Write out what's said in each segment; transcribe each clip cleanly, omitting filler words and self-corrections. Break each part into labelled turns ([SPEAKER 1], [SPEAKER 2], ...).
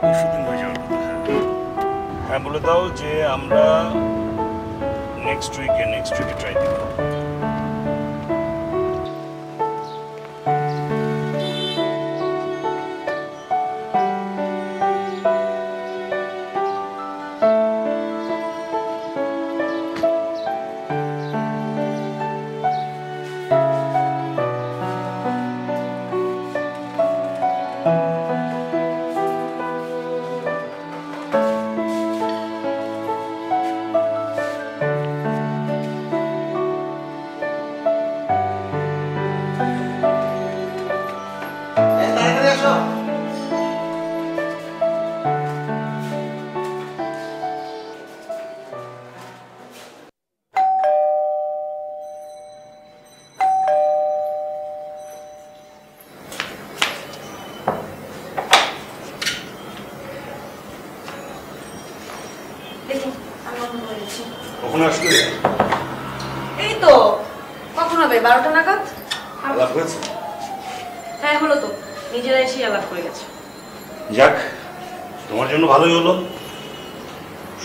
[SPEAKER 1] পরশুদিন হয়ে যাওয়ার কথা। হ্যাঁ বলে দাও যে আমরা নেক্সট উইকে ট্রাই দিব। কখন আসলে?
[SPEAKER 2] এই তো কখন হবে, 12টা নাগাদ।
[SPEAKER 1] আলাপ হয়েছে?
[SPEAKER 2] হ্যাঁ হলো তো, নিজেরা এসে আলাপ করে গেছে।
[SPEAKER 1] যাক, তোমার জন্য ভালোই হলো,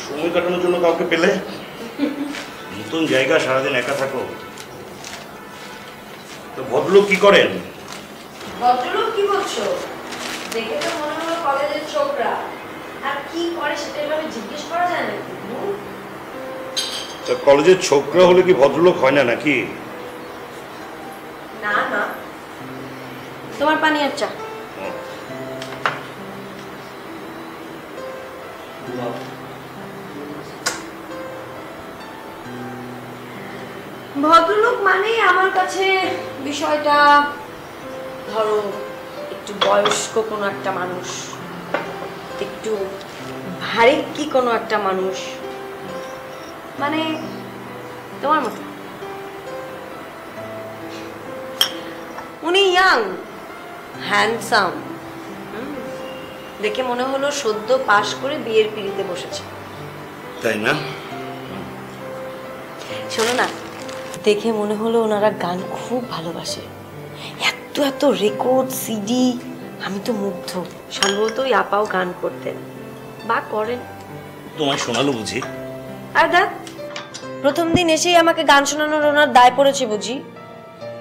[SPEAKER 1] সময় কাটানোর জন্য কাউকে পেলে। নতুন জায়গা, সারাদিন একা থাকো। তো ভদ্রলোক কি করেন?
[SPEAKER 2] ভদ্রলোক কি বলছো? দেখে তো মনে হলো কলেজের ছোকরা। আর কি করে সেটা এভাবে জিজ্ঞেস করা যায় নাকি?
[SPEAKER 1] তা কলেজের ছোকরা হলে কি ভদ্রলোক হয় না নাকি?
[SPEAKER 2] না না, তোমার পানি আর চা। ভদ্রলোক মানে আমার কাছে বিষয়টা ধরো একটু বয়স্ক কোনো একটা মানুষ, একটু ভারী কি কোনো একটা মানুষ, মানে তোমার মতো। উনি ইয়াং, হ্যান্ডসাম, দেখে মনে হলো সদ্য পাশ করে বিয়ের পিড়িতে বসেছে।
[SPEAKER 1] তাই না?
[SPEAKER 2] শোনো না, দেখে মনে হলো ওনারা গান খুব ভালোবাসে। এত এত রেকর্ড, সিডি, আমি তো মুগ্ধ। সম্ভবত ওই আপাও গান করতেন বা করেন।
[SPEAKER 1] তোমায় শোনালো বুঝি?
[SPEAKER 2] আর দেখ, প্রথম দিন এসেই আমাকে গান শোনানোর ওনার দায় পড়েছে বুঝি।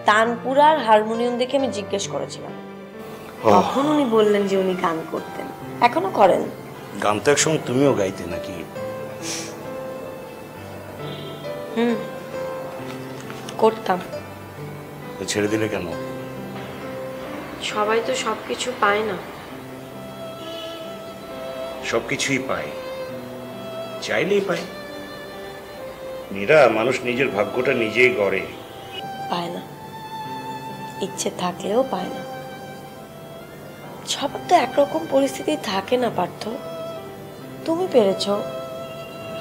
[SPEAKER 2] তানপুরার হারমোনিয়াম দেখে আমি জিজ্ঞেস করেছিলাম, তখন উনি বললেন যে উনি গান করতেন, এখনো করেন।
[SPEAKER 1] গান তো একসময় তুমিও গাইতে নাকি?
[SPEAKER 2] করতাম।
[SPEAKER 1] ছেড়ে দিলে কেন?
[SPEAKER 2] সবাই তো সবকিছু পায় না।
[SPEAKER 1] সবকিছুই পায়, চাইলেই পায়। মীরা, মানুষ নিজের ভাগ্যটা নিজেই গড়ে।
[SPEAKER 2] পায় না, ইচ্ছে থাকলেও পায় না। সবার তো একরকম পরিস্থিতি থাকে না পার্থ। তুমি পেরেছ,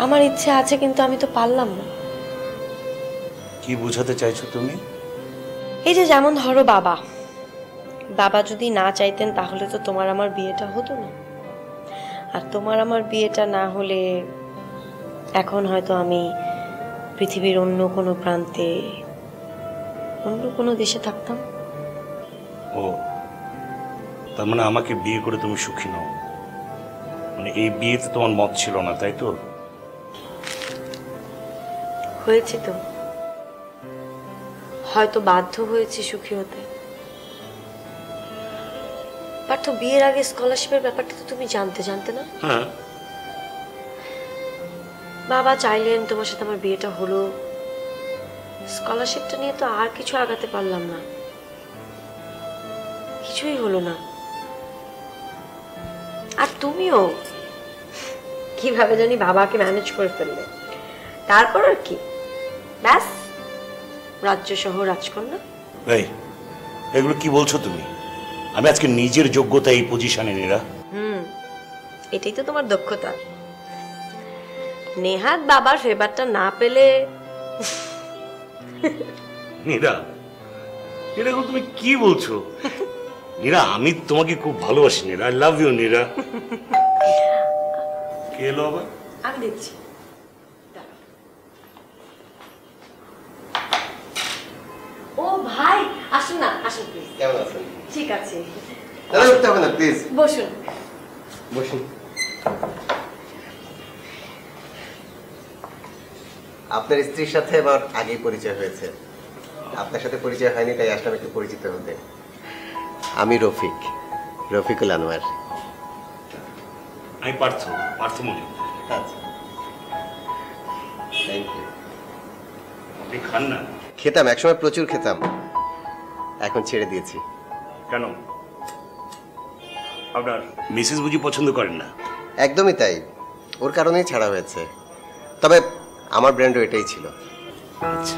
[SPEAKER 2] আমার ইচ্ছে আছে কিন্তু আমি তো পারলাম না।
[SPEAKER 1] কি বোঝাতে চাইছো তুমি?
[SPEAKER 2] এই যে যেমন ধরো বাবা, বাবা যদি না চাইতেন তাহলে তো তোমার আমার বিয়েটা হতো না। আর তোমার আমার বিয়েটা না হলে এখন হয়তো আমি পৃথিবীর অন্য কোনো প্রান্তে, অন্য কোনো দেশে থাকতাম।
[SPEAKER 1] ও, তার মানে আমাকে বিয়ে করে তুমি সুখী নও? মানে এই বিয়েতে তোমার মত ছিল না, তাই তো?
[SPEAKER 2] হয়েছে তো, হয়তো বাধ্য হয়েছি সুখী হতে। পার্থ, বিয়ের আগে স্কলারশিপের ব্যাপারটা তো তুমি জানতে না?
[SPEAKER 1] হ্যাঁ।
[SPEAKER 2] বাবা চাইলেন, তোমার সাথে আমার বিয়েটা হলো, স্কলারশিপটা নিয়ে তো আর কিছু আগাতে পারলাম না, কিছুই হলো না। আর তুমিও কিভাবে জানি বাবাকে ম্যানেজ করে ফেললে। তারপর আর কি, ব্যাস রাজ্য সহ রাজকন্যা।
[SPEAKER 1] এই, এগুলো কি বলছো তুমি? আমি আজকে নিজের যোগ্যতা এই পজিশনে নিরা।
[SPEAKER 2] এটাই তো তোমার দক্ষতা। নেহাত বাবার ফেভারটা না পেলে।
[SPEAKER 1] নীরা, এটা তুমি কি বলছো? নীরা, আমি তোমাকে খুব ভালোবাসি Neera, I love you Neera. কে এলো আবার?
[SPEAKER 2] আমি দেখছি। ও ভাই, আসুন না, আসুন প্লিজ।
[SPEAKER 3] কেমন আছেন?
[SPEAKER 2] ঠিক আছে,
[SPEAKER 3] দাদা উঠতে হবে না প্লিজ।
[SPEAKER 2] বসুন।
[SPEAKER 3] বসুন। আপনার স্ত্রীর সাথে আমার আগেই পরিচয় হয়েছে, আপনার সাথে পরিচয় হয়নি, তাই আসলাম একটু পরিচিত হতে। আমি রফিকুল আনোয়ার।
[SPEAKER 1] আমি পার্থ মজুমদার।
[SPEAKER 3] আচ্ছা, থ্যাংক ইউ।
[SPEAKER 1] আপনি খান না?
[SPEAKER 3] খেতাম, একসময় প্রচুর খেতাম, এখন ছেড়ে দিয়েছি।
[SPEAKER 1] কেন? আপনার মিসেস বুঝি পছন্দ করেন না?
[SPEAKER 3] একদমই তাই, ওর কারণেই ছাড়া হয়েছে। তবে আমার ব্র্যান্ডও এটাই ছিল।
[SPEAKER 1] আচ্ছা,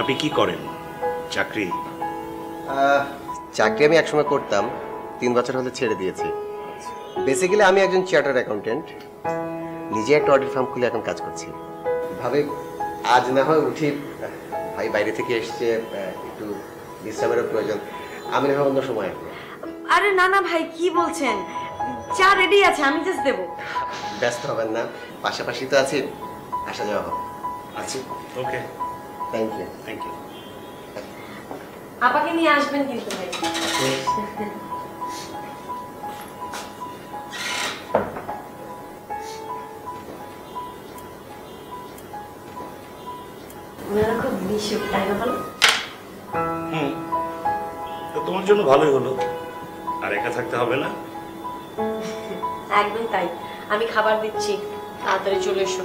[SPEAKER 1] আপনি কি করেন? চাকরি?
[SPEAKER 3] চাকরি আমি একসময় করতাম, 3 বছর হলে ছেড়ে দিয়েছি। বেসিক্যালি আমি একজন চার্টার্ড অ্যাকাউন্টেন্ট, নিজে একটা অডিট ফার্ম খুলে এখন কাজ করছি। ভাবে আজ না হয় উঠি, ভাই বাইরে থেকে এসছে, একটু বিশ্রামেরও প্রয়োজন, আমি না হয় অন্য সময় আসবো।
[SPEAKER 2] আরে না না ভাই, কি বলছেন? চা রেডি আছে, আমি জাস্ট দেবো।
[SPEAKER 3] ব্যস্ত হবেন না, পাশাপাশি তো আছি, আসা যাওয়া হবে।
[SPEAKER 1] আচ্ছা, okay,
[SPEAKER 3] thank you.
[SPEAKER 1] Thank you.
[SPEAKER 2] আপাকে নিয়ে আসবেন কিন্তু ভাই। ওনারা খুব মিশুক, তাই না বলো?
[SPEAKER 1] তো তোমার জন্য ভালোই হলো, আর একা থাকতে হবে না।
[SPEAKER 2] একদম তাই, আমি খাবার দিচ্ছি, তাড়াতাড়ি চলে এসো।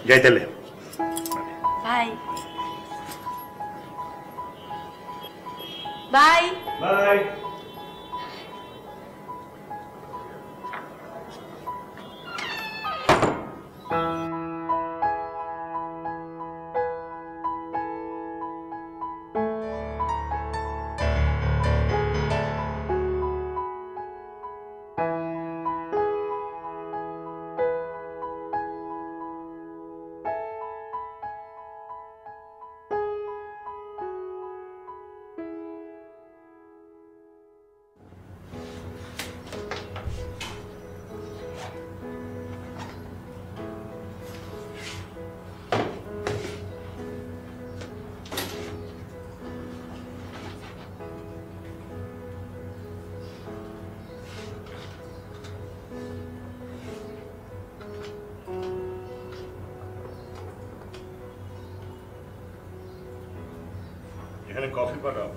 [SPEAKER 1] যাই তাহলে।
[SPEAKER 2] Bye bye
[SPEAKER 1] bye. এখানে কফি পাঠাও।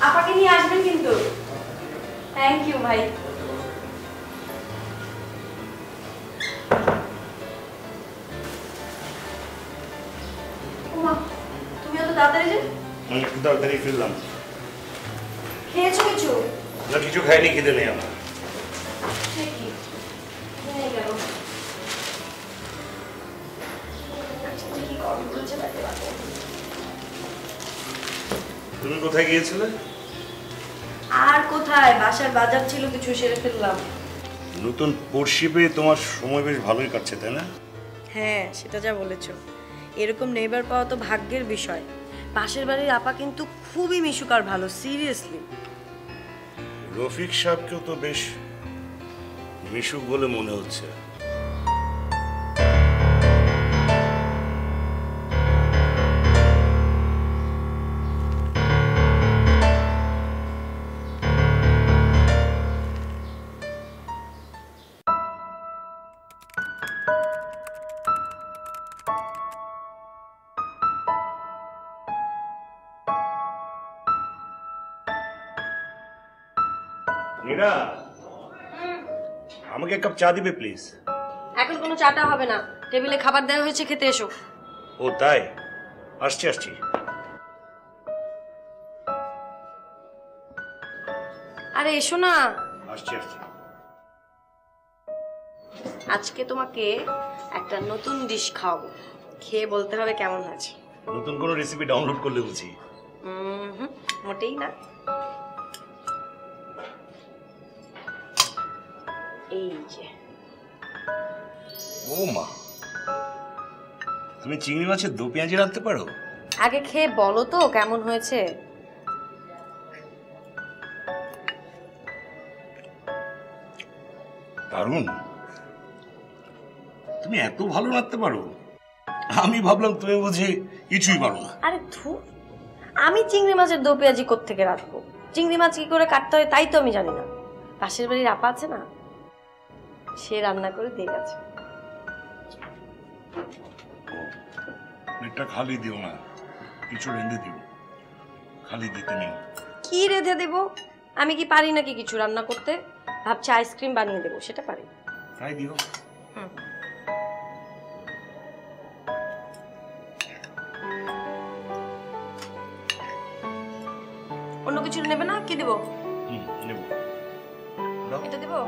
[SPEAKER 2] আপাকে নিয়ে আসবেন কিন্তু। থ্যাংক ইউ ভাই। ওমা, তুমি এত তাড়াতাড়ি যে?
[SPEAKER 1] আমি একটু তাড়াতাড়ি ফিরলাম।
[SPEAKER 2] খেয়েছো কিছু?
[SPEAKER 1] না, কিছু খাইনি, খিদে নেই আমার।
[SPEAKER 2] সে কি? হয়ে গেল। চলছে বাইরে বাবা।
[SPEAKER 1] তুমি কোথায় গিয়েছিলে?
[SPEAKER 2] আর কোথায়, বাসার বাজার ছিল কিছু, সেরে ফেললাম।
[SPEAKER 1] নতুন পড়শি পেয়ে তোমার সময় বেশ ভালোই কাটছে, তাই না?
[SPEAKER 2] হ্যাঁ, সেটা যা বলেছো। এরকম নেইবার পাওয়া তো ভাগ্যের বিষয়। পাশের বাড়ির আপা কিন্তু খুবই মিশুক আর ভালো, সিরিয়াসলি।
[SPEAKER 1] রফিক সাহেবকেও তো বেশ মিশুক বলে মনে হচ্ছে। নীরা, আমাকে এক কাপ চা দিবে প্লিজ?
[SPEAKER 2] এখন কোনো চাটা হবে না, টেবিলে খাবার দেওয়া হয়েছে, খেতে এসো।
[SPEAKER 1] ও তাই, আসছি আসছি।
[SPEAKER 2] আরে এসো না।
[SPEAKER 1] আসছি আসছি।
[SPEAKER 2] আজকে তোমাকে একটা নতুন ডিশ খাওয়াবো, খেয়ে বলতে হবে কেমন হয়েছে।
[SPEAKER 1] নতুন কোনো রেসিপি ডাউনলোড করলে বুঝি?
[SPEAKER 2] মোটেই না। এই যে।
[SPEAKER 1] ও মা, তুমি চিংড়ি মাছের দো পেঁয়াজি রাখতে পারো?
[SPEAKER 2] আগে খেয়ে বলো তো কেমন হয়েছে।
[SPEAKER 1] দারুণ, তুমি এত ভালো রাখতে পারো? আমি ভাবলাম তুমি বুঝি কিছুই পারো না।
[SPEAKER 2] আরে ধুর, আমি চিংড়ি মাছের দো পেঁয়াজি কোত্থেকে রাখবো? চিংড়ি মাছ কি করে কাটতে হয় তাই তো আমি জানি না। পাশের বাড়ির আপা আছে না, সে রান্না করে দিয়ে গেছে।
[SPEAKER 1] প্লেটটা খালি দিও না, কিছু রেঁধে দিও। খালি দিতে নেই।
[SPEAKER 2] কি রেঁধে দেবো? আমি কি পারি নাকি কিছু রান্না করতে? ভাবছি আইসক্রিম বানিয়ে দেবো, সেটা পারি।
[SPEAKER 1] তাই দিও।
[SPEAKER 2] অন্য কিছু নেবে না? কি দেবো?
[SPEAKER 1] নেব।
[SPEAKER 2] এটা দেবো?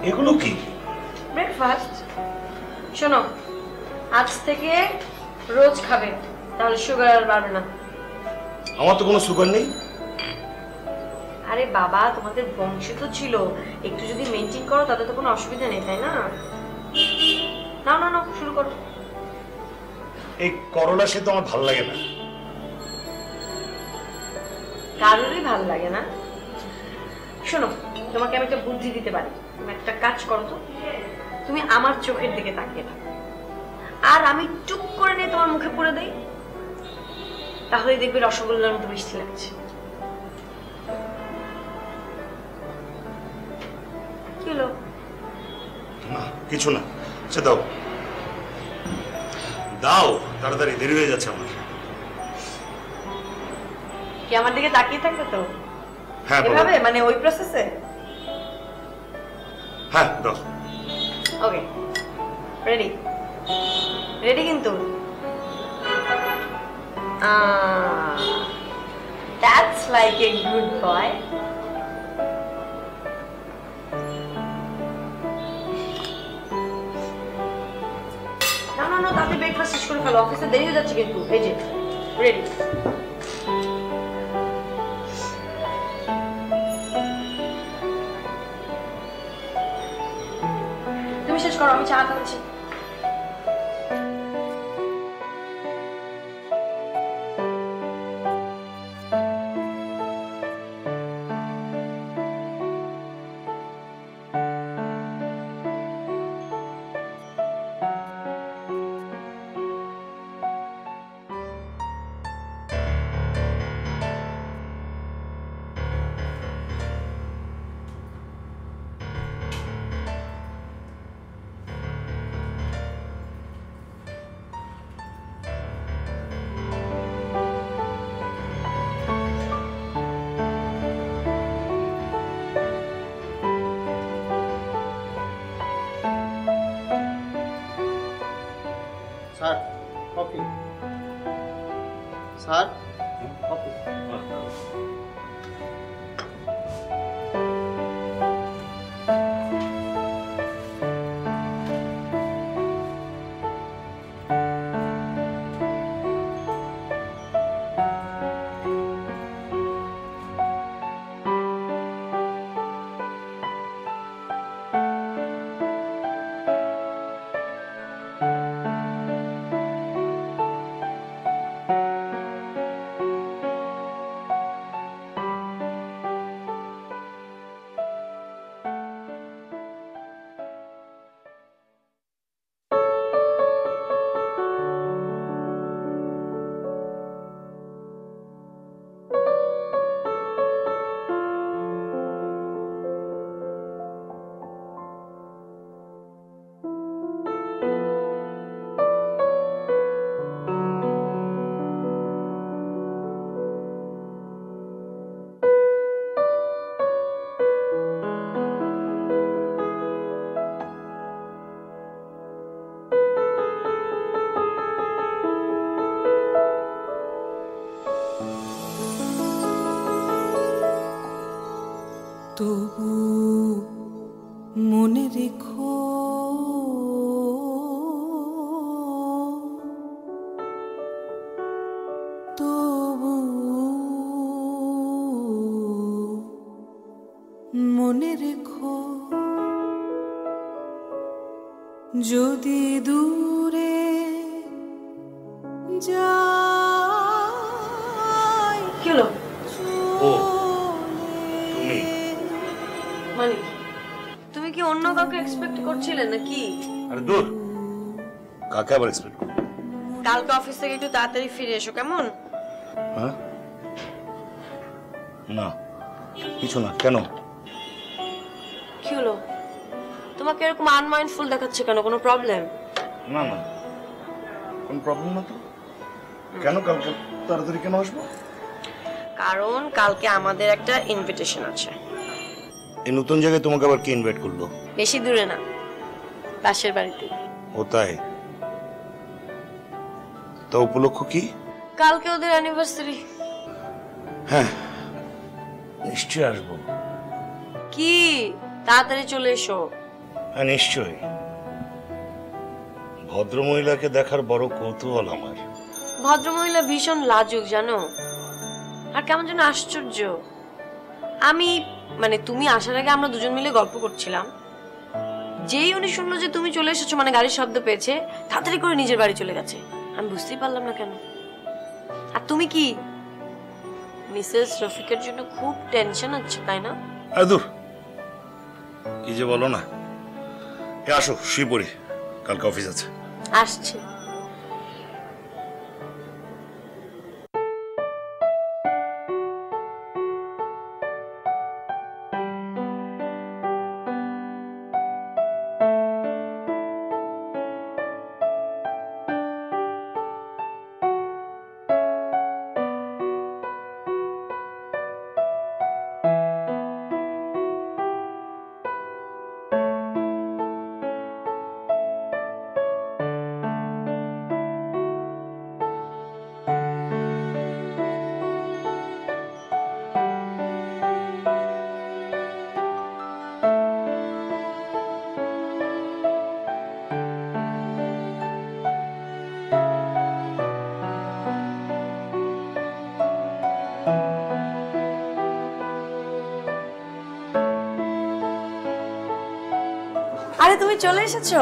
[SPEAKER 1] এগুলো কি?
[SPEAKER 2] ব্রেকফাস্ট। শোনো, আজ থেকে রোজ খাবে, তাহলে সুগার আর বাড়বে না।
[SPEAKER 1] আমার তো কোনো সুগার নেই।
[SPEAKER 2] আরে বাবা, তোমাদের বংশ তো ছিল, একটু যদি মেনটেন করো তাতে তো কোনো অসুবিধা নেই, তাই না? না না না, শুরু করো।
[SPEAKER 1] এই করলা সে তো আমার ভালো লাগে না।
[SPEAKER 2] কারোরই ভালো লাগে না? শোনো, তোমাকে আমি একটা বুদ্ধি দিতে পারি। তুমি একটা কাজ করো তো, তুমি আমার চোখের দিকে তাকিয়ে থাকো, আর আমি টুক করে নিয়ে তোমার মুখে পুরে দেই, তাহলে দেখবে রসগোল্লার মতো মিষ্টি লাগছে। কি হলো?
[SPEAKER 1] না কিছু না, সে দাও দাও, তাড়াতাড়ি, দেরি হয়ে যাচ্ছে আমার।
[SPEAKER 2] কি আমার দিকে তাকিয়ে থাকবে তো?
[SPEAKER 1] হ্যাঁ
[SPEAKER 2] এভাবে, মানে ওই প্রসেসে?
[SPEAKER 1] হ্যাঁ দাও।
[SPEAKER 2] ওকে, রেডি? রেডি কিন্তু? That's like a good boy. না না না, তাতে ব্রেকফাস্ট শেষ করে ফেলো, অফিসে দেরি হয়ে যাচ্ছে কিন্তু। এই যে রেডি। তুমি শেষ করো, আমি চা খাচ্ছি।
[SPEAKER 3] স্যার
[SPEAKER 4] তবু মনে রেখো তবু মনে রেখো যদি দূরে যাই
[SPEAKER 2] কি হলো?
[SPEAKER 1] ও তুমি
[SPEAKER 2] মানে তুমি কি অন্য কাউকে এক্সপেক্ট করছিলে নাকি?
[SPEAKER 1] আরে দূর, কাকে আবার এক্সপেক্ট করো?
[SPEAKER 2] কালকে অফিস থেকে একটু তাড়াতাড়ি ফিরে এসো কেমন?
[SPEAKER 1] হ্যাঁ না কিছু না। কেন?
[SPEAKER 2] কি হলো? তোমাকে এরকম আনমাইন্ডফুল দেখাচ্ছে কেন? কোনো প্রবলেম?
[SPEAKER 1] না না কোন প্রবলেম না তো। কেন কালকে তাড়াতাড়ি কেন আসবো?
[SPEAKER 2] কারণ কালকে আমাদের একটা ইনভিটেশন আছে।
[SPEAKER 1] এই নতুন জায়গায় তোমাকে আবার কে ইনভাইট করলো?
[SPEAKER 2] বেশি দূরে না, পাশের বাড়িতে।
[SPEAKER 1] ও তাই? তা উপলক্ষ কি?
[SPEAKER 2] কালকে ওদের অ্যানিভার্সারি।
[SPEAKER 1] হ্যাঁ নিশ্চয়ই আসবো।
[SPEAKER 2] কি তাড়াতাড়ি চলে এসো।
[SPEAKER 1] হ্যাঁ নিশ্চয়ই। ভদ্রমহিলাকে দেখার বড় কৌতূহল আমার।
[SPEAKER 2] ভদ্রমহিলা ভীষণ লাজুক জানো, আর কেমন যেন আশ্চর্য। আমি মানে তুমি আসার আগে আমরা দুজন মিলে গল্প করছিলাম, যেই উনি শুনলো যে তুমি চলে এসেছো, মানে গাড়ির শব্দ পেয়েছে, তাড়াতাড়ি করে নিজের বাড়ি চলে গেছে। আমি বুঝতেই পারলাম না কেন। আর তুমি কি মিসেস রফিকের জন্য খুব টেনশন হচ্ছে তাই না?
[SPEAKER 1] আরে দূর, কি যে বলো না। আসো শুয়ে পড়ি, কালকে অফিস আছে।
[SPEAKER 2] আসছে। আরে তুমি চলে এসেছো?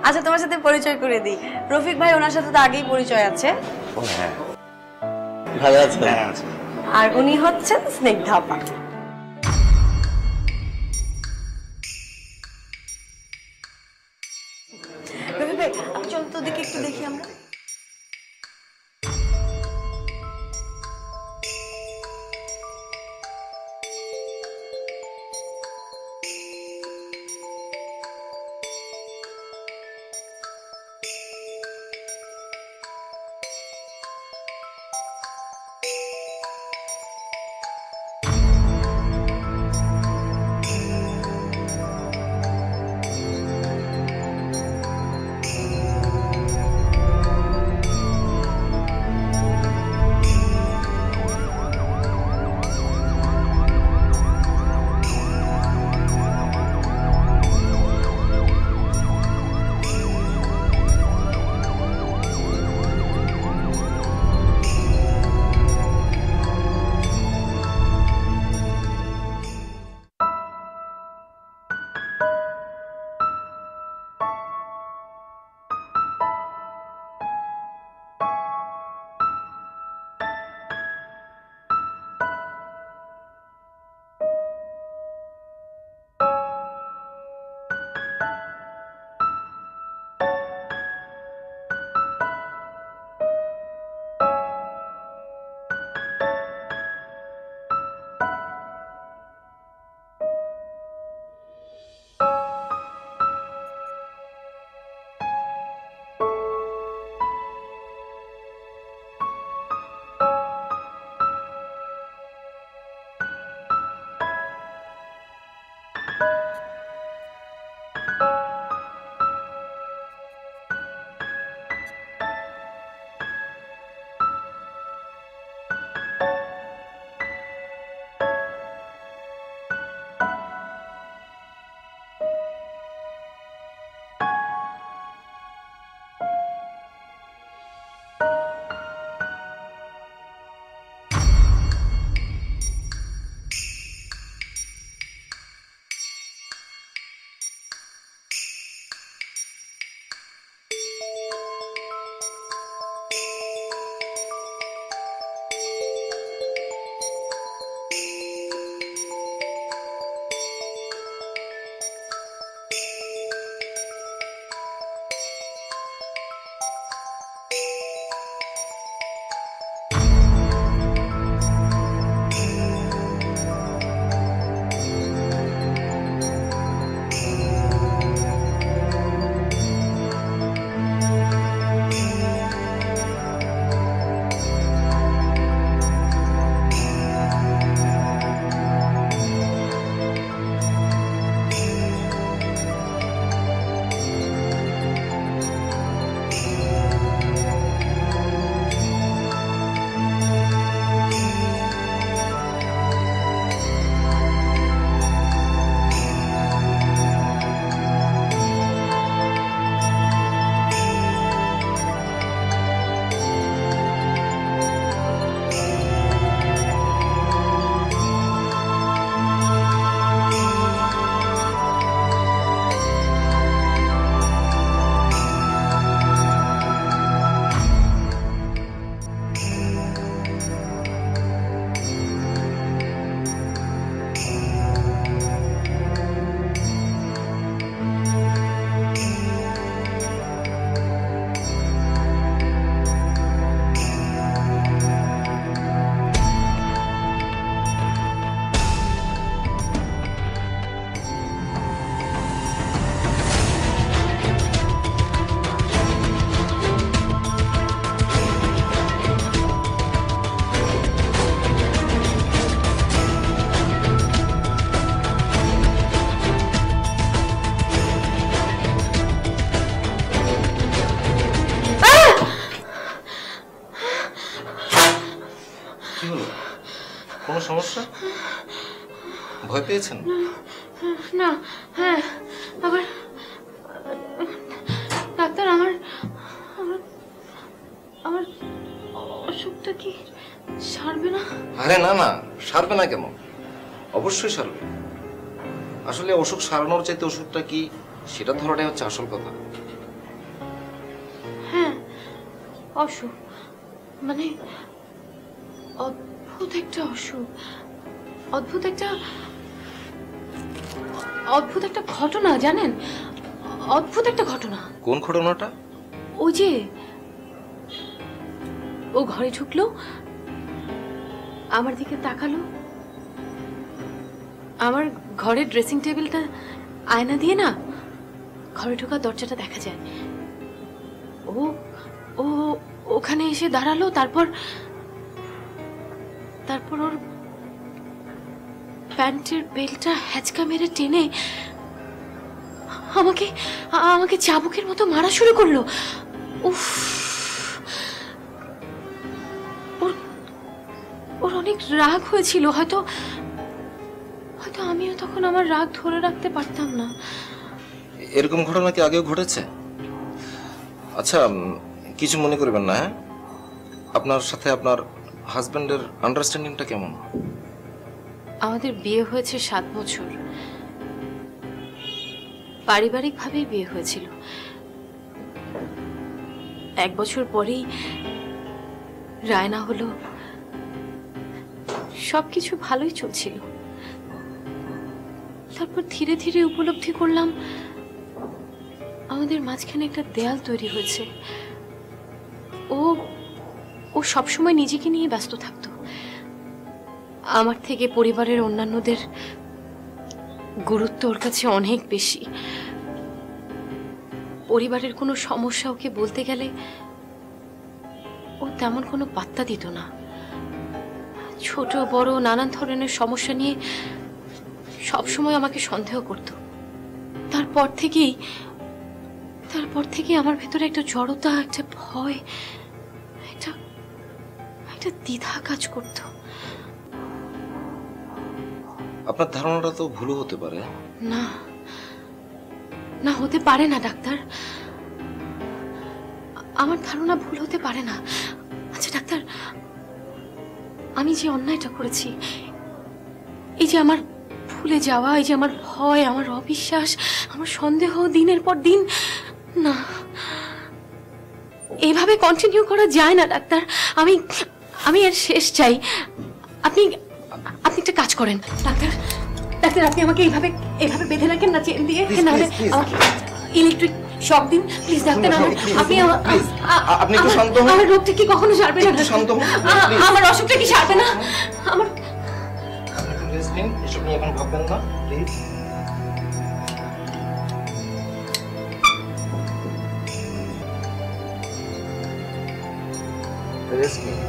[SPEAKER 2] আচ্ছা তোমার সাথে পরিচয় করে দিই, রফিক ভাই, ওনার সাথে তো আগেই পরিচয় আছে।
[SPEAKER 1] ও হ্যাঁ,
[SPEAKER 3] ভালো আছেন?
[SPEAKER 1] হ্যাঁ আছে।
[SPEAKER 2] আর উনি হচ্ছেন স্নিগ্ধা আপা। রফিক ভাই চল তো দিকে একটু দেখি আমরা।
[SPEAKER 5] ভয় পেয়েছেন?
[SPEAKER 6] না, হ্যাঁ, আবার ডাক্তার আমার আমার আমার অসুখটা কি সারবে না?
[SPEAKER 5] আরে না না, সারবে না কেন? অবশ্যই সারবে। আসলে অসুখ সারানোর চাইতে ওষুধটা কি সেটা ধরাটাই হচ্ছে আসল কথা।
[SPEAKER 6] হ্যাঁ, অসুখ মানে অদ্ভুত একটা অসুখ, অদ্ভুত একটা ঘটনা, জানেন? অদ্ভুত একটা ঘটনা।
[SPEAKER 5] কোন ঘটনাটা?
[SPEAKER 6] ওই যে ও ঘরে ঢুকলো, আমার দিকে তাকালো, আমার ঘরের ড্রেসিং টেবিলটা আয়না দিয়ে না ঘরে ঢোকার দরজাটা দেখা যায়। ও ও ওখানে এসে দাঁড়ালো, তারপর ওর প্যান্টের বেল্টটা হ্যাচকা মেরে টেনে আমাকে চাবুকের মতো মারা শুরু করলো। উফ, ওর অনেক রাগ হয়েছিল, হয়তো আমিও তখন আমার রাগ ধরে রাখতে পারতাম না।
[SPEAKER 5] এরকম ঘটনা কি আগেও ঘটেছে? আচ্ছা, কিছু মনে করবেন না। হ্যাঁ, আপনার সাথে আপনার হাজবেন্ডের আন্ডারস্ট্যান্ডিংটা কেমন?
[SPEAKER 6] আমাদের বিয়ে হয়েছে 7 বছর। পারিবারিকভাবেই বিয়ে হয়েছিল। 1 বছর পরেই রায়না হলো। সবকিছু ভালোই চলছিল। তারপর ধীরে ধীরে উপলব্ধি করলাম আমাদের মাঝখানে একটা দেয়াল তৈরি হয়েছে। ও সবসময় নিজেকে নিয়ে ব্যস্ত থাকতো। আমার থেকে পরিবারের অন্যান্যদের গুরুত্ব ওর কাছে অনেক বেশি। পরিবারের কোনো সমস্যা ওকে বলতে গেলে ও তেমন কোনো পাত্তা দিত না। ছোট বড় নানান ধরনের সমস্যা নিয়ে সবসময় আমাকে সন্দেহ করত। তারপর থেকেই আমার ভেতরে একটা জড়তা, একটা ভয়, একটা দ্বিধা কাজ করত।
[SPEAKER 5] আপনার ধারণাটা তো ভুলও হতে পারে।
[SPEAKER 6] না না, হতে পারে না ডাক্তার, আমার ধারণা ভুল হতে পারে না। আচ্ছা ডাক্তার, আমি যে অন্যায়টা করেছি, এই যে আমার ভুলে যাওয়া, এই যে আমার ভয়, আমার অবিশ্বাস, আমার সন্দেহ দিনের পর দিন, না, এভাবে কন্টিনিউ করা যায় না ডাক্তার। আমি এর শেষ চাই। আপনি একটা কাজ করেন ডাক্তার, আপনি আমাকে এইভাবে বেঁধে রাখেন না চেন দিয়ে, নাহলে আমাকে ইলেকট্রিক শক দিন প্লিজ ডাক্তার।
[SPEAKER 5] আপনি একটু শান্ত হন।
[SPEAKER 6] আমার রোগটা কি কখনো সারবে না?
[SPEAKER 5] শান্ত হন।
[SPEAKER 6] আমার অসুখটা কি সারবে না? আমার
[SPEAKER 5] রেস্ট নিন, এসব নিয়ে এখন ভাববেন না প্লিজ। রেস্ট নিন।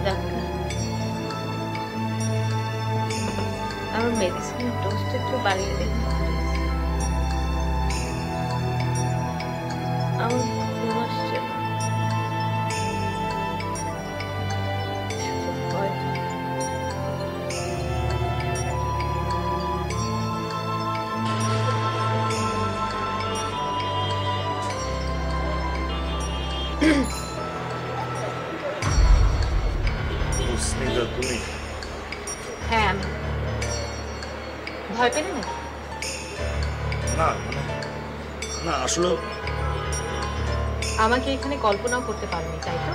[SPEAKER 2] ডাক্তার, আমার মেডিসিনের ডোজটা একটু বাড়িয়ে দেন। আমার ঘুম আসছে না। শুধু ভয়।
[SPEAKER 1] স্নিগ্ধা, তুমি?
[SPEAKER 6] হ্যাঁ, আমি ভয় পেলে নাকি?
[SPEAKER 1] না না, আসলে
[SPEAKER 6] আমাকে এখানে কল্পনাও করতে পারোনি, তাই তো?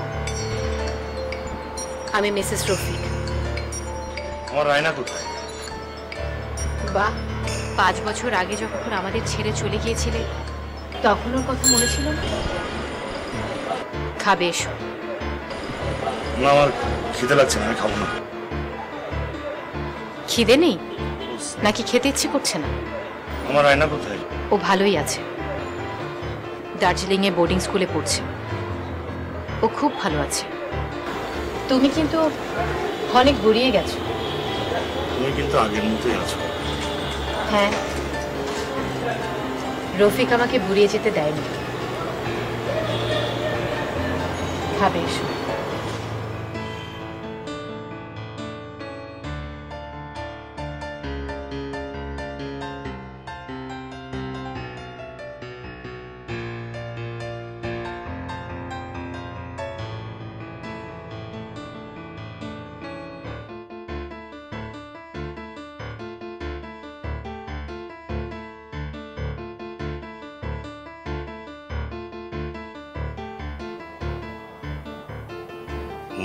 [SPEAKER 6] আমি মিসেস রফিক।
[SPEAKER 1] আমার রায়না কোথায়?
[SPEAKER 6] বাহ, 5 বছর আগে যখন আমাদের ছেড়ে চলে গিয়েছিলে তখন ওর কথা মনে ছিল না? খাবে এসো।
[SPEAKER 1] না, আমার খিদে লাগছে না, আমি খাবো না।
[SPEAKER 6] খিদে নেই নাকি খেতে ইচ্ছে করছে না?
[SPEAKER 1] আমার রায়না কোথায়?
[SPEAKER 6] ও ভালোই আছে, দার্জিলিং এ বোর্ডিং স্কুলে পড়ছে। ও খুব ভালো আছে। তুমি কিন্তু অনেক গড়িয়ে গেছো।
[SPEAKER 1] তুমি কিন্তু আগের মতোই আছো।
[SPEAKER 6] হ্যাঁ, রফিক আমাকে বুড়িয়ে যেতে দেয়নি। খাবে এসো।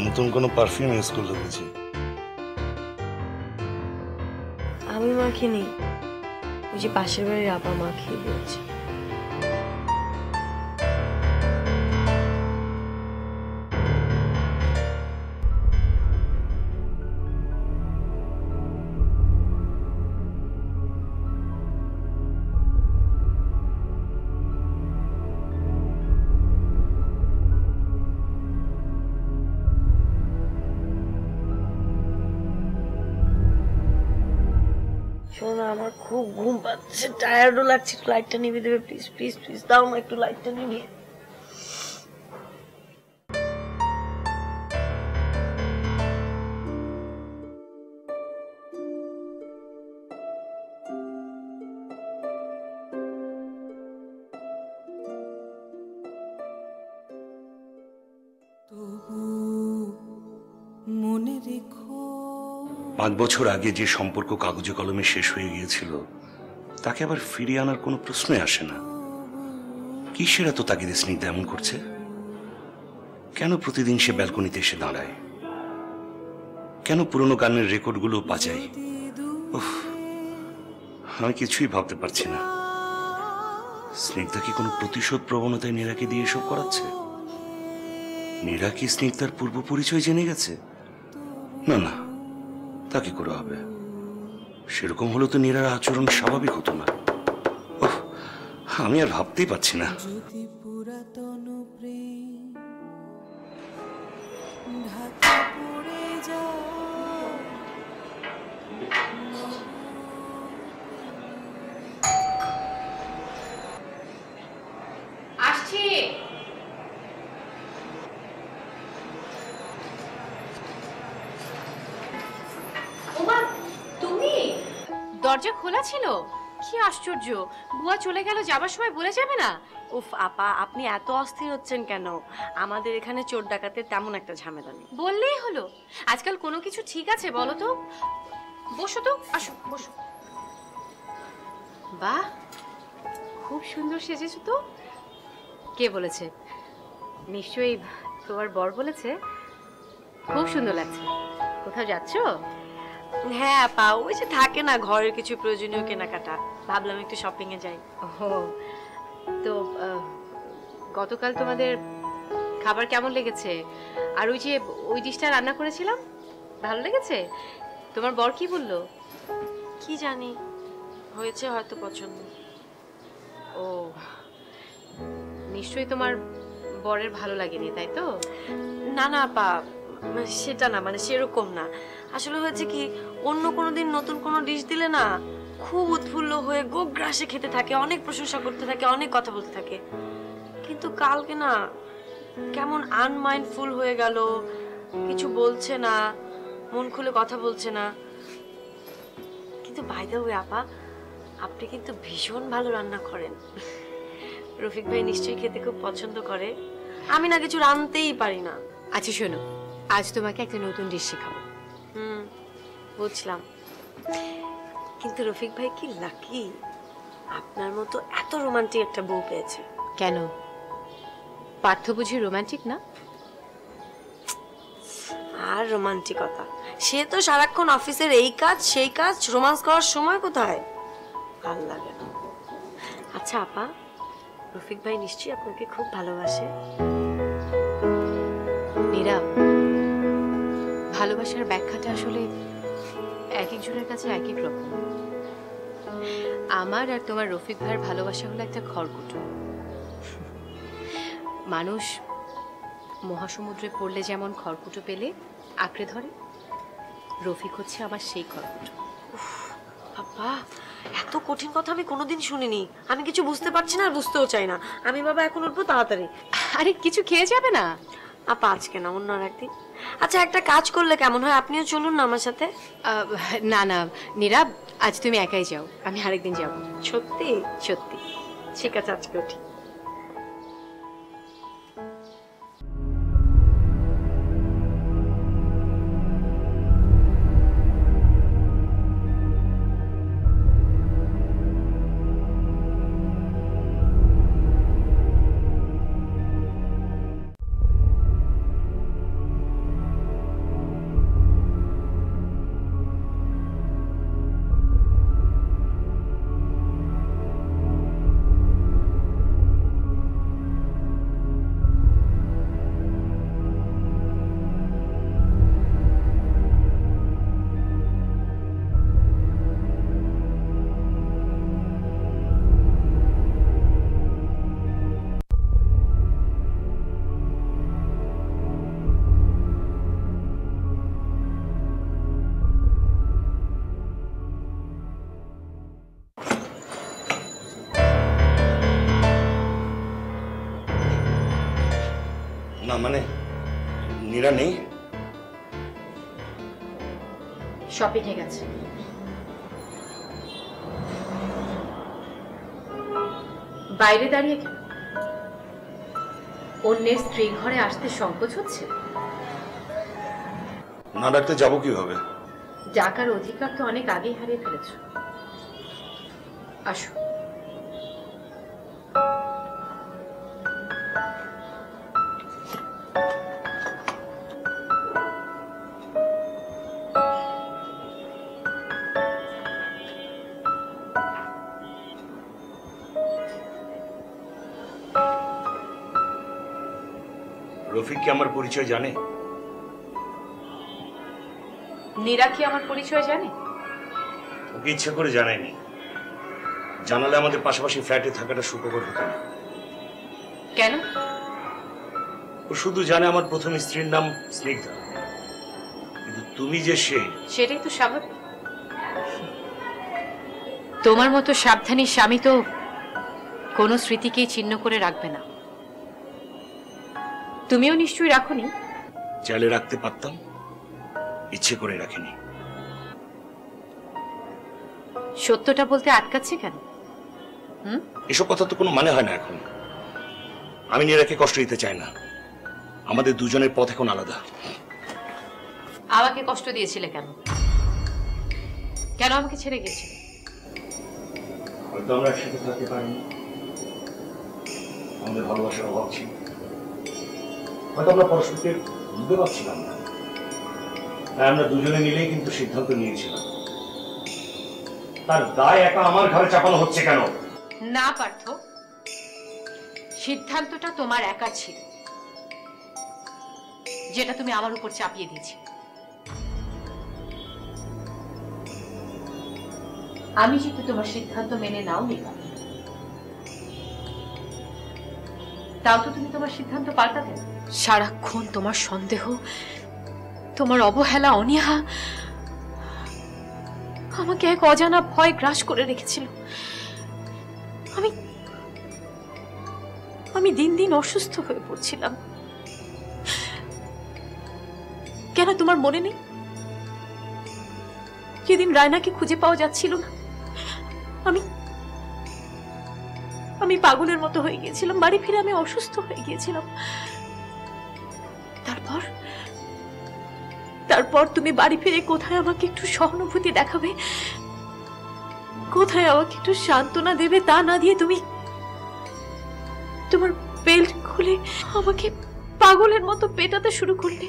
[SPEAKER 1] নতুন কোনো পারফিউম ইউজ করলে বুঝি?
[SPEAKER 2] আমি মাখিনি, ওই যে পাশের বাড়ির আপা মাখিয়ে দিয়েছে। শোনো, আমার খুব ঘুম পাচ্ছে, টায়ার্ডও লাগছে, একটু লাইটটা নিভিয়ে দেবে প্লিজ প্লিজ প্লিজ, দাও না একটু লাইটটা নিভিয়ে।
[SPEAKER 4] তবু মনে রেখো
[SPEAKER 1] 5 বছর আগে যে সম্পর্ক কাগজে কলমে শেষ হয়ে গিয়েছিল তাকে আবার ফিরিয়ে আনার কোনো প্রশ্নই আসে না। কিসের এত তাগিদে স্নিগ্ধা এমন করছে? কেন প্রতিদিন সে ব্যালকনিতে এসে দাঁড়ায়? কেন পুরনো গানের রেকর্ডগুলো বাজায়? উফ, আমি কিছুই ভাবতে পারছি না। স্নিগ্ধা কি কোনো প্রতিশোধ প্রবণতায় নীরাকে দিয়ে এসব করাচ্ছে? নীরা কি স্নিগ্ধার পূর্ব পরিচয় জেনে গেছে? না না, তা কি করে হবে? সেরকম হলো তো নীরার আচরণ স্বাভাবিক হতো না। ওহ, আমি আর ভাবতেই পারছি না।
[SPEAKER 4] যদি পুরাতন প্রেম ঢাকা পড়ে যায়
[SPEAKER 6] আসছি। ওমা, তুমি? দরজা খোলা ছিল? কি আশ্চর্য, বুয়া চলে গেল, যাবার সময় বলে যাবে না?
[SPEAKER 2] উফ আপা, আপনি এত অস্থির হচ্ছেন কেন? আমাদের এখানে চোর ডাকাতের তেমন একটা ঝামেলা নেই।
[SPEAKER 6] বললেই হলো। আজকাল কোনো কিছু ঠিক আছে বলো তো? বসো তো, আসো বসো। বাহ, খুব সুন্দর সেজেছো তো। কে বলেছে? নিশ্চয়ই তোমার বর বলেছে। খুব সুন্দর লাগছে। কোথাও যাচ্ছো?
[SPEAKER 2] হ্যাঁ আপা, ওই যে থাকে না ঘরের কিছু প্রয়োজনীয় কেনাকাটা, ভাবলাম একটু শপিং এ যাই।
[SPEAKER 6] ও তো গতকাল তোমাদের খাবার কেমন লেগেছে? আর ওই যে ওই ডিশটা রান্না করেছিলাম, ভালো লেগেছে? তোমার বর কি বললো?
[SPEAKER 2] কি জানি, হয়েছে হয়তো পছন্দ।
[SPEAKER 6] ও, নিশ্চয়ই তোমার বরের ভালো লাগেনি, তাই তো?
[SPEAKER 2] না না আপা, সেটা না, মানে সেরকম না। আসলে হয়েছে কি, অন্য কোনো দিন নতুন কোনো ডিশ দিলে না খুব উৎফুল্ল হয়ে গোগ্রাসে খেতে থাকে, অনেক প্রশংসা করতে থাকে, অনেক কথা বলতে থাকে। কিন্তু কালকে না কেমন আনমাইন্ডফুল হয়ে গেল, কিছু বলছে না, মন খুলে কথা বলছে না। কিন্তু বাই দ্য ওয়ে আপা, আপনি কিন্তু ভীষণ ভালো রান্না করেন। রফিক ভাই নিশ্চয়ই খেতে খুব পছন্দ করে। আমি না কিছু রাঁধতেই পারি না।
[SPEAKER 6] আচ্ছা শোনো, আজ তোমাকে একটা নতুন ডিশ শেখাবো।
[SPEAKER 2] বুঝলাম, কিন্তু রফিক ভাই কি লাকি, আপনার মতো এত রোমান্টিক একটা বউ পেয়েছে।
[SPEAKER 6] কেন, পার্থ বুঝি রোমান্টিক না?
[SPEAKER 2] আর রোমান্টিকতা, সে তো সারাক্ষণ অফিসের এই কাজ সেই কাজ, রোমান্স করার সময় কোথায়? ভাল লাগে না। আচ্ছা আপা, রফিক ভাই নিশ্চয়ই আপনাকে খুব ভালোবাসে।
[SPEAKER 6] নীরা, ভালোবাসার ব্যাখ্যাটা আসলে এক একজনের কাছে এক এক রকম। আমার আর তোমার রফিক ভাইয়ের ভালোবাসা হলো একটা খড়কুটো। মানুষ মহাসমুদ্রে পড়লে যেমন খড়কুটো পেলে আঁকড়ে ধরে, রফিক হচ্ছে আমার সেই খড়কুটো।
[SPEAKER 2] আপা, এত কঠিন কথা আমি কোনোদিন শুনিনি। আমি কিছু বুঝতে পারছি না আর বুঝতেও চাই না। আমি বাবা এখন উঠবো তাড়াতাড়ি।
[SPEAKER 6] আরে কিছু খেয়ে যাবে না?
[SPEAKER 2] আপা আজকে না, অন্য আর একদিন। আচ্ছা একটা কাজ করলে কেমন হয়, আপনিও চলুন না আমার সাথে।
[SPEAKER 6] না না নীরা, আজ তুমি একাই যাও, আমি আরেকদিন যাব।
[SPEAKER 2] সত্যি?
[SPEAKER 6] সত্যি।
[SPEAKER 2] ঠিক আছে, আজকে উঠি।
[SPEAKER 1] না মানে নীরা নেই।
[SPEAKER 6] শপিংয়ে গেছে। বাইরে দাঁড়িয়ে কেন? অন্যের স্ত্রী ঘরে আসতে সংকোচ হচ্ছে?
[SPEAKER 1] না ডাকতে যাবো কিভাবে?
[SPEAKER 6] ডাকার অধিকার তো অনেক আগেই হারিয়ে ফেলেছ। আসো।
[SPEAKER 1] রফিক কি আমার পরিচয় জানে?
[SPEAKER 6] নীরা কি আমার পরিচয় জানে?
[SPEAKER 1] ওকে ইচ্ছে করে জানায়নি। জানালে আমাদের পাশাপাশি ফ্ল্যাটে থাকাটা সুখকর হতো না।
[SPEAKER 6] কেন?
[SPEAKER 1] ও শুধু জানে আমার প্রথম স্ত্রীর নাম স্নিগ্ধা, কিন্তু তুমি যে সে,
[SPEAKER 6] সেটাই তো স্বাভাবিক। তোমার মতো সাবধানী স্বামী তো কোনো স্মৃতিকেই চিহ্ন করে রাখবে না। তুমিও নিশ্চয়ই রাখোনি।
[SPEAKER 1] চাইলে রাখতে পারতাম, ইচ্ছে করে রাখিনি।
[SPEAKER 6] সত্যটা বলতে আটকাচ্ছে কেন?
[SPEAKER 1] এসব কথা তো কোনো মানে হয় না এখন। আমি নীরাকে কষ্ট দিতে চাই না। আমাদের দুজনের পথ এখন আলাদা।
[SPEAKER 6] আমাকে কষ্ট দিয়েছিলে কেন? কেন আমাকে ছেড়ে গেছিলে?
[SPEAKER 1] হয়তো আমরা একসাথে থাকতে পারিনি, আমাদের ভালোবাসার অভাব ছিল। হয়তো আমরা পরস্পরকে বুঝতে পারছিলাম না, তাই আমরা দুজনে মিলেই কিন্তু সিদ্ধান্ত নিয়েছিলাম। তার দায় একা আমার ঘরে চাপানো হচ্ছে কেন?
[SPEAKER 6] না পার্থ, সিদ্ধান্তটা তোমার একা ছিল, যেটা তুমি আমার উপর চাপিয়ে দিয়েছিলে। আমি যেহেতু তোমার সিদ্ধান্ত মেনে নাও নি, তাও তো তুমি তোমার সিদ্ধান্ত পাল্টাতে না। সারাক্ষণ তোমার সন্দেহ, তোমার অবহেলা, অনীহা আমাকে এক অজানা ভয় গ্রাস করে রেখেছিল। আমি দিন দিন অসুস্থ হয়ে পড়ছিলাম। কেন তোমার মনে নেই যেদিন রায়নাকে খুঁজে পাওয়া যাচ্ছিল না, আমি পাগলের মতো হয়ে গিয়েছিলাম। বাড়ি ফিরে আমি অসুস্থ হয়ে গিয়েছিলাম। তারপর তুমি বাড়ি ফিরে কোথায় আমাকে একটু সহানুভূতি দেখাবে, কোথায় আমাকে একটু সান্ত্বনা দেবে, তা না দিয়ে তুমি তোমার বেল্ট খুলে আমাকে পাগলের মতো পেটাতে শুরু করলে।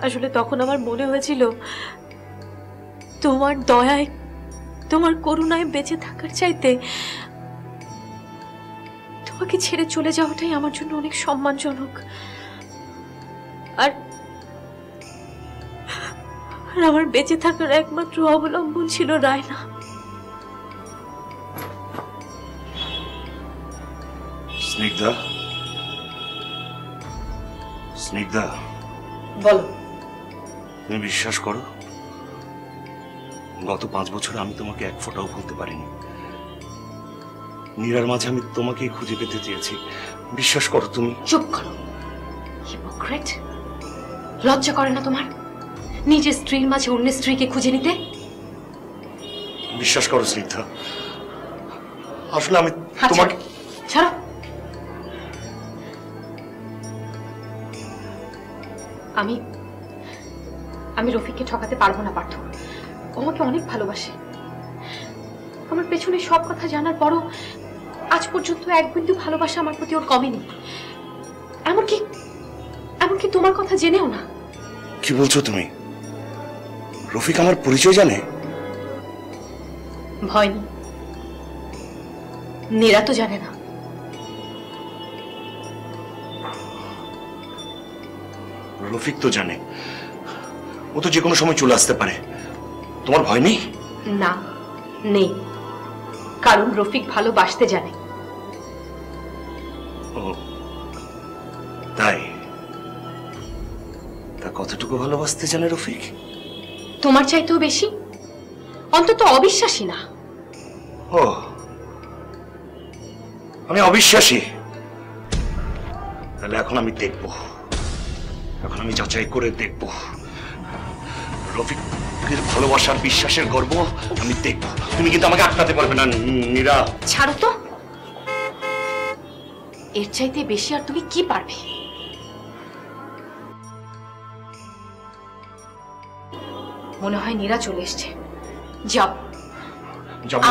[SPEAKER 6] আসলে তখন আমার মনে হয়েছিল তোমার দয়ায়, তোমার করুণায় বেঁচে থাকার চাইতে তোমাকে ছেড়ে চলে যাওয়াটাই আমার জন্য অনেক সম্মানজনক। আর আমার বেঁচে থাকার একমাত্র অবলম্বন ছিল রায়না।
[SPEAKER 1] স্নিগ্ধা, স্নিগ্ধা,
[SPEAKER 6] বলো।
[SPEAKER 1] তুমি বিশ্বাস করো, গত 5 বছর আমি তোমাকে এক ফোঁটাও ভুলতে পারিনি। নীরার মাঝে আমি তোমাকেই খুঁজে পেতে চেয়েছি। বিশ্বাস করো তুমি।
[SPEAKER 6] চুপ করো, হিপোক্রেট। লজ্জা করে না তোমার নিজের স্ত্রীর মাঝে অন্য স্ত্রীকে খুঁজে নিতে?
[SPEAKER 1] বিশ্বাস করো স্নিগ্ধা, আসলে আমি তোমাকে।
[SPEAKER 6] ছাড়ো। আমি রফিককে ঠকাতে পারবো না পার্থ। ও আমাকে অনেক ভালোবাসে। আমার পেছনে সব কথা জানার পরও আজ পর্যন্ত এক বিন্দু ভালোবাসা আমার প্রতি ওর কমেনি। এমনকি তোমার কথা জেনেও না।
[SPEAKER 1] কি বলছো তুমি? রফিক আমার পরিচয় জানে?
[SPEAKER 6] ভয় নেই, নীরা তো জানে না।
[SPEAKER 1] রফিক তো জানে, ও তো যে কোনো সময় চলে আসতে পারে। তোমার ভয় নেই?
[SPEAKER 6] না, নেই, কারণ রফিক ভালোবাসতে জানে।
[SPEAKER 1] ও তাই? তা কতটুকু ভালোবাসতে জানে রফিক?
[SPEAKER 6] তোমার চাইতেও বেশি। অন্তত অবিশ্বাসী না।
[SPEAKER 1] ও, আমি অবিশ্বাসী? তাহলে এখন আমি দেখব, এখন আমি যাচাই করে দেখব রফিকের ভালোবাসার বিশ্বাসের গর্ব আমি দেখব। তুমি কিন্তু আমাকে আটকাতে পারবে না নীরা।
[SPEAKER 6] ছাড়ো তো, এর চাইতে বেশি আর তুমি কি পারবে? মনে হয় নীরা চলে এসছে। যাও,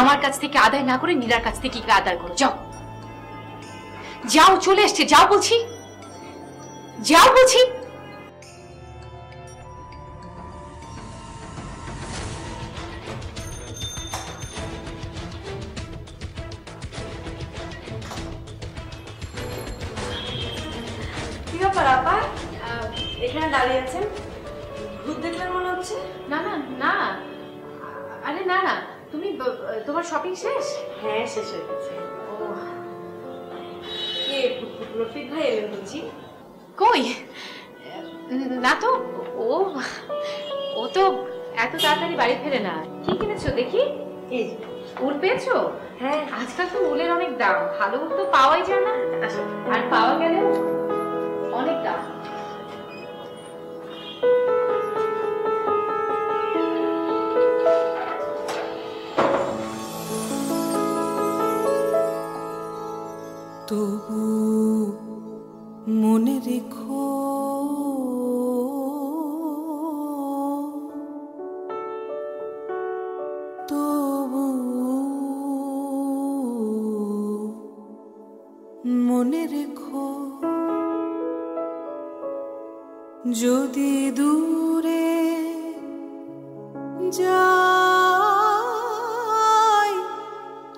[SPEAKER 6] আমার কাছ থেকে আদায় না করে নীরার কাছ থেকে কি আদায় করো। যাও যাও, চলে এসছে, যাও বলছি, যাও বলছি।
[SPEAKER 2] কি ব্যাপার আপা, এখানে দাঁড়িয়ে আছেন? ভূত দেখলেন মনে হচ্ছে।
[SPEAKER 6] না না না, আরে না না, তুমি তোমার শপিং শেষ?
[SPEAKER 2] হ্যাঁ, শেষ হয়ে গেছে।
[SPEAKER 6] ও,
[SPEAKER 2] কে রফিক ভাই এলেন বুঝি?
[SPEAKER 6] কই না তো, ও ও তো এত তাড়াতাড়ি বাড়ি ফেরে না। কি কিনেছো দেখি?
[SPEAKER 2] এই
[SPEAKER 6] উল পেয়েছো?
[SPEAKER 2] হ্যাঁ,
[SPEAKER 6] আজকাল তো উলের অনেক দাম, ভালো উল তো পাওয়াই যায় না, আর পাওয়া গেলেও অনেক দাম।
[SPEAKER 4] তবু মনে রেখো তবু মনে রেখো যদি দূরে যাই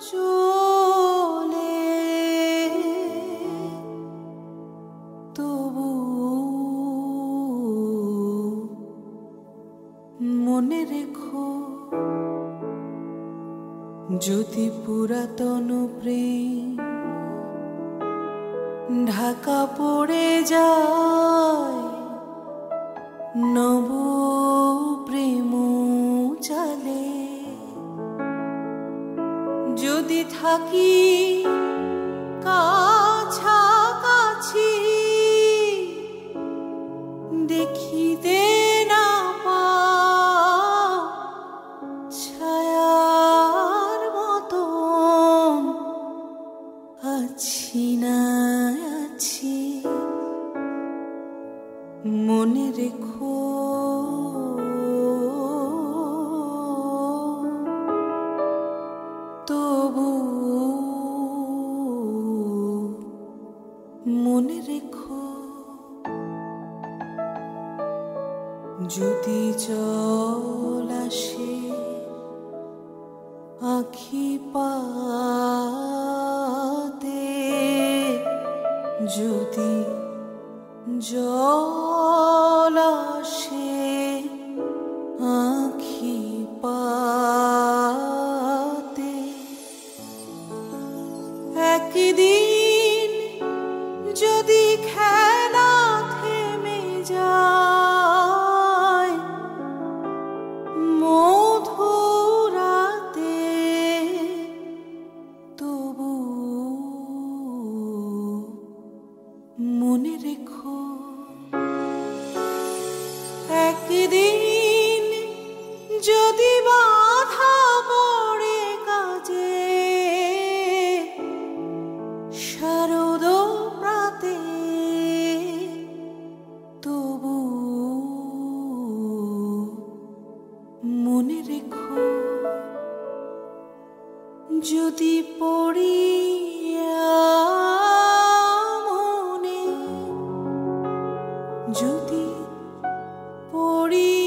[SPEAKER 4] চলে তবু মনে রেখো যদি পুরাতন প্রেম ঢাকা পড়ে যায় নব প্রেম চালে যদি থাকি কাছাকাছি দেখিতে না পাও ছায়ার মতন আছি না আছি মনে রেখো তবু মনে রেখো যদি জল আসে আখি পাতে যদি জল আসে আখি পাতে একদিন যদি খেলা থেমে যায় মধুরাতে তবু মনে রেখো একদিন যদি বাধা পড়ে কাজে শারদ প্রাতে তবু মনে রেখো যদি পড়িয়া মনে যদি পড়ি